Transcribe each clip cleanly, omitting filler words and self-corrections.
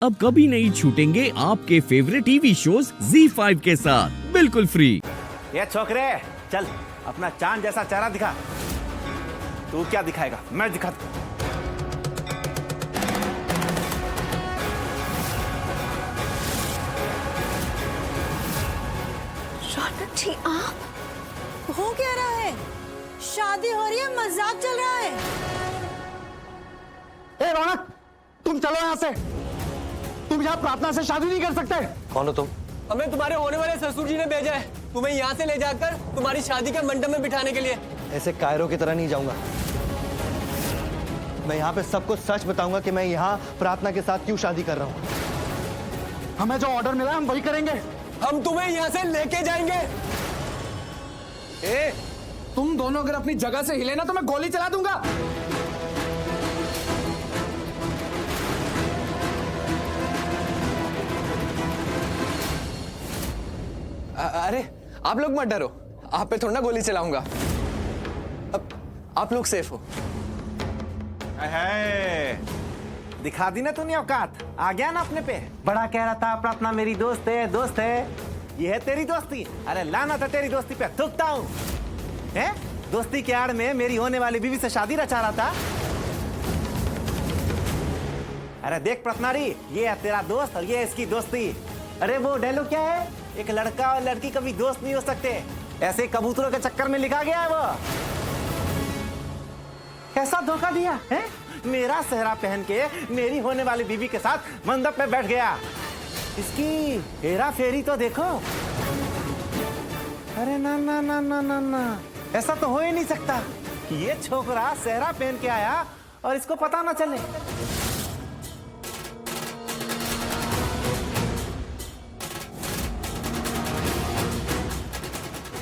अब कभी नहीं छूटेंगे आपके फेवरेट टीवी शोज ZEE5 के साथ बिल्कुल फ्री। ये छोकरे, चल अपना चांद जैसा चेहरा दिखा। तू क्या दिखाएगा, मैं दिखा। रौनक जी, आप हो क्या रहा है? शादी हो रही है, मजाक चल रहा है? ए रौनक, तुम चलो यहाँ से। तुम यहाँ प्रार्थना से शादी नहीं कर सकते। कौन हो तुम? हमें तुम्हारे होने वाले ससुर जी ने भेजा है तुम्हें यहाँ से ले जाकर तुम्हारी शादी के मंडप में बिठाने के लिए। ऐसे कायरों की तरह नहीं जाऊंगा। मैं यहाँ पे सबको सच बताऊंगा कि मैं यहाँ प्रार्थना के साथ क्यों शादी कर रहा हूँ। हमें जो ऑर्डर मिला है हम वही करेंगे। हम तुम्हें यहाँ से लेके जाएंगे। ए, तुम दोनों अगर अपनी जगह से हिले ना तो मैं गोली चला दूंगा। अरे आप लोग मत डरो, आप पे थोड़ा ना गोली चलाऊंगा। अब आप लोग सेफ हो। दिखा दी ना तूने औकात, आ गया ना अपने पे। बड़ा कह रहा था प्रार्थना मेरी दोस्त है, दोस्त है। ये है तेरी दोस्ती। अरे लाना था तेरी दोस्ती पे थूकता हूँ। है दोस्ती के आड़ में मेरी होने वाली बीवी से शादी रचा रहा था। अरे देख प्रत्नारी, ये है तेरा दोस्त और ये है इसकी दोस्ती। अरे वो डायलॉग क्या है, एक लड़का और लड़की कभी दोस्त नहीं हो सकते, ऐसे कबूतरों के चक्कर में लिखा गया है वो। कैसा धोखा दिया है? मेरा सेहरा पहन के मेरी होने वाली बीवी के साथ मंडप पे बैठ गया। इसकी हेरा फेरी तो देखो। अरे ना ना ना ना ना ना, ऐसा तो हो ही नहीं सकता कि ये छोकरा सेहरा पहन के आया और इसको पता ना चले।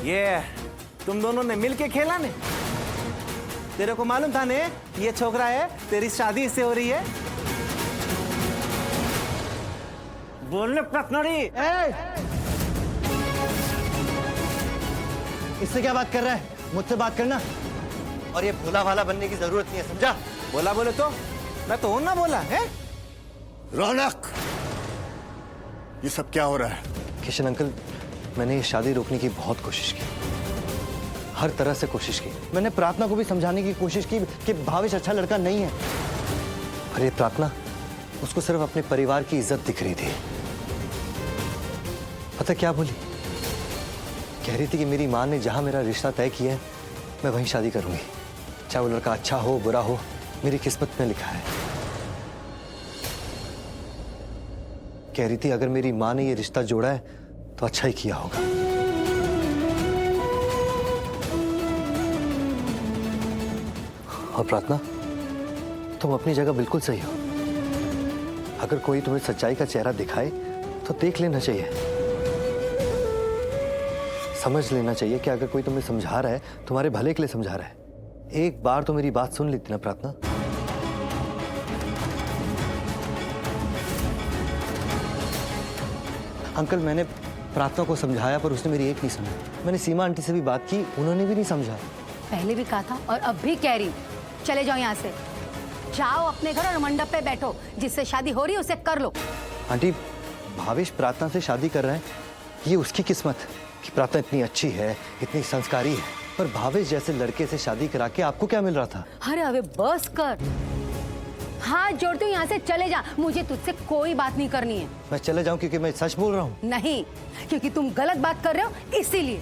ये तुम दोनों ने मिलके खेला ने? तेरे को मालूम था ने ये छोकरा है, तेरी शादी इससे हो रही है? बोलने प्रत्नरी। इससे क्या बात कर रहा है? मुझसे बात करना। और ये भोला भाला बनने की जरूरत नहीं है, समझा? बोला बोले तो मैं तो हूं ना बोला है। रौनक, ये सब क्या हो रहा है? किशन अंकल, मैंने ये शादी रोकने की बहुत कोशिश की, हर तरह से कोशिश की। मैंने प्रार्थना को भी समझाने की कोशिश की कि भावेश अच्छा लड़का नहीं है। पर ये प्रार्थना, उसको सिर्फ अपने परिवार की इज्जत दिख रही थी। पता क्या बोली? कह रही थी कि मेरी माँ ने जहां मेरा रिश्ता तय किया है मैं वहीं शादी करूंगी, चाहे वो लड़का अच्छा हो बुरा हो, मेरी किस्मत में लिखा है। कह रही थी अगर मेरी माँ ने ये रिश्ता जोड़ा है तो अच्छा ही किया होगा। और प्रार्थना, तुम अपनी जगह बिल्कुल सही हो। अगर कोई तुम्हें सच्चाई का चेहरा दिखाए तो देख लेना चाहिए, समझ लेना चाहिए कि अगर कोई तुम्हें समझा रहा है तुम्हारे भले के लिए समझा रहा है। एक बार तो मेरी बात सुन लेती ना प्रार्थना। अंकल, मैंने प्रार्थना को समझाया पर उसने मेरी एक नहीं सुनी। मैंने सीमा आंटी से भी बात की, उन्होंने भी नहीं समझा। पहले भी कहा था और अब भी कह रही, चले जाओ यहाँ से। जाओ अपने घर और मंडप पे बैठो, जिससे शादी हो रही है उसे कर लो। आंटी, भावेश प्रार्थना से शादी कर रहा है, ये उसकी किस्मत कि प्रार्थना इतनी अच्छी है, इतनी संस्कारी है। पर भावेश जैसे लड़के से शादी करा के आपको क्या मिल रहा था? अरे अबे बस कर, हाथ जोड़ती हूँ, यहाँ से चले जा। मुझे तुझसे कोई बात नहीं करनी है। मैं चले जाऊं क्योंकि मैं सच बोल रहा हूँ? नहीं, क्योंकि तुम गलत बात कर रहे हो इसीलिए।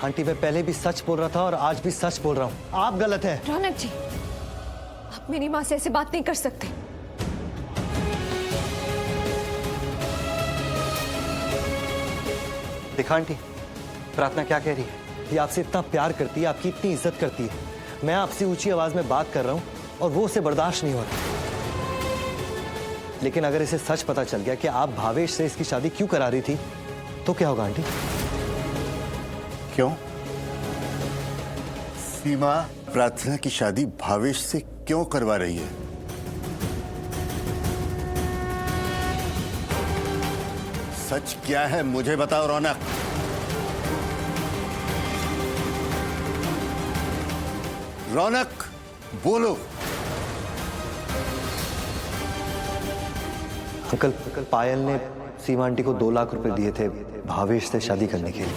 आंटी, मैं पहले भी सच बोल रहा था और आज भी सच बोल रहा हूँ। आप गलत हैं। रौनक जी, आप मेरी माँ से ऐसे बात नहीं कर सकते। देखा आंटी, प्रार्थना क्या कह रही है? ये आपसे इतना प्यार करती है, आपकी इतनी इज्जत करती है। मैं आपसे ऊंची आवाज में बात कर रहा हूँ और वो उसे बर्दाश्त नहीं हो रहा। लेकिन अगर इसे सच पता चल गया कि आप भावेश से इसकी शादी क्यों करा रही थी तो क्या होगा आंटी? क्यों? सीमा प्रार्थना की शादी भावेश से क्यों करवा रही है? सच क्या है मुझे बताओ रौनक। रौनक, बोलो। अंकल पायल ने सीमा आंटी को 2 लाख रुपए दिए थे भावेश से शादी करने के लिए।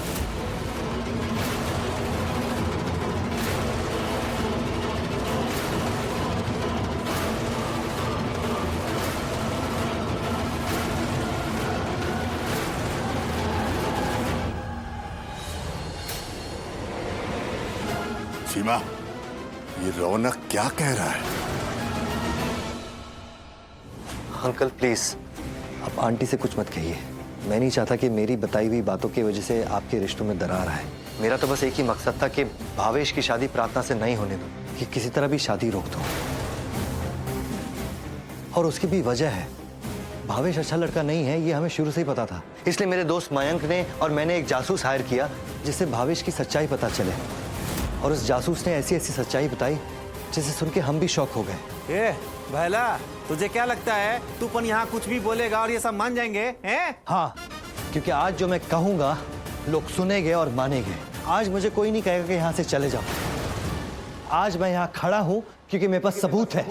सीमा, ये रौनक क्या कह रहा है? अंकल प्लीज आप आंटी से कुछ मत कहिए। मैं नहीं चाहता कि मेरी बताई हुई बातों की वजह से आपके रिश्तों में दरार आए। मेरा तो बस एक ही मकसद था कि भावेश की शादी प्रार्थना से नहीं होने दो, कि किसी तरह भी शादी रोक दो। और उसकी भी वजह है, भावेश अच्छा लड़का नहीं है, ये हमें शुरू से ही पता था। इसलिए मेरे दोस्त मयंक ने और मैंने एक जासूस हायर किया जिससे भावेश की सच्चाई पता चले। और उस जासूस ने ऐसी ऐसी सच्चाई बताई जिसे सुन के हम भी शॉक हो गए। ए भैला, तुझे क्या लगता है तू अपन यहाँ कुछ भी बोलेगा और ये सब मान जाएंगे हैं? हाँ, क्योंकि आज जो मैं कहूंगा लोग सुनेंगे और मानेंगे। आज मुझे कोई नहीं कहेगा कि यहाँ से चले जाओ। आज मैं यहाँ खड़ा हूं क्योंकि मेरे पास सबूत है।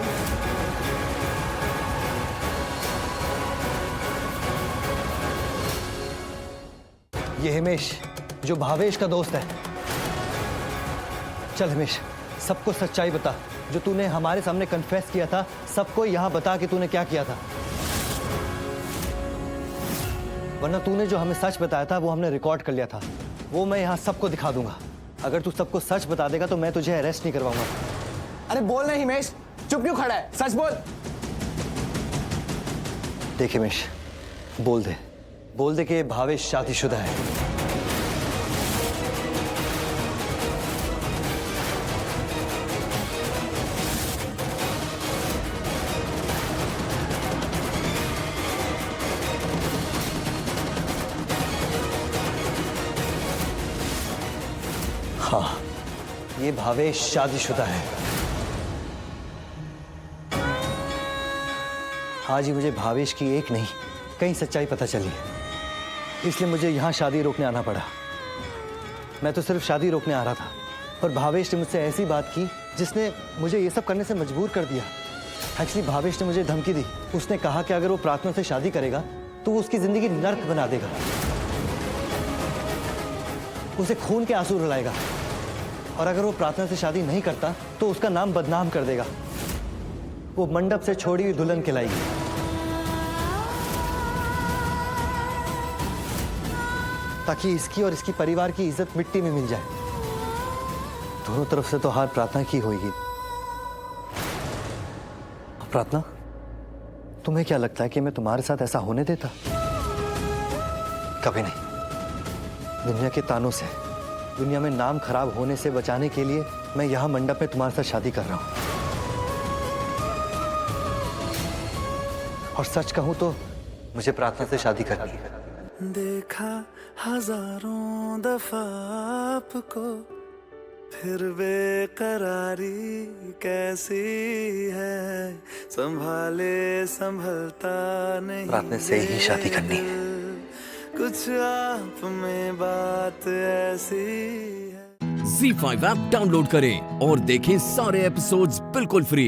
ये हिमेश जो भावेश का दोस्त है। चल हिमेश, सबको सच्चाई बता। जो तूने हमारे सामने कन्फेस किया था, सबको यहां बता कि तूने क्या किया था। वरना तूने जो हमें सच बताया था वो हमने रिकॉर्ड कर लिया था, वो मैं यहां सबको दिखा दूंगा। अगर तू सबको सच बता देगा तो मैं तुझे अरेस्ट नहीं करवाऊंगा। अरे बोल ना हिमेश, चुप क्यों खड़ा है? सच बोल। देख हिमेश, बोल दे कि भावेश शादीशुदा है। हाँ, ये भावेश शादीशुदा है। आज ही मुझे भावेश की एक नहीं कई सच्चाई पता चली है, इसलिए मुझे यहाँ शादी रोकने आना पड़ा। मैं तो सिर्फ शादी रोकने आ रहा था, पर भावेश ने मुझसे ऐसी बात की जिसने मुझे ये सब करने से मजबूर कर दिया। एक्चुअली भावेश ने मुझे धमकी दी। उसने कहा कि अगर वो प्रार्थना से शादी करेगा तो वो उसकी जिंदगी नर्क बना देगा, उसे खून के आंसू रुलाएगा, और अगर वो प्रार्थना से शादी नहीं करता तो उसका नाम बदनाम कर देगा। वो मंडप से छोड़ी हुई दुल्हन कहलाएगी। ताकि इसकी और इसकी परिवार की इज्जत मिट्टी में मिल जाए। दोनों तरफ से तो हार प्रार्थना की होगी। प्रार्थना, तुम्हें क्या लगता है कि मैं तुम्हारे साथ ऐसा होने देता? कभी नहीं। दुनिया के तानों से, दुनिया में नाम खराब होने से बचाने के लिए मैं यहां मंडप में तुम्हारे साथ शादी कर रहा हूं। और सच कहूं तो मुझे प्रार्थना से शादी करनी है। देखा हजारों दफा आपको, फिर बेकरारी कैसी है, संभाले संभलता नहीं। प्रार्थना से ही शादी करनी है। कुछ आप में बात ऐसी है। Z5 ऐप डाउनलोड करें और देखें सारे एपिसोड्स बिल्कुल फ्री।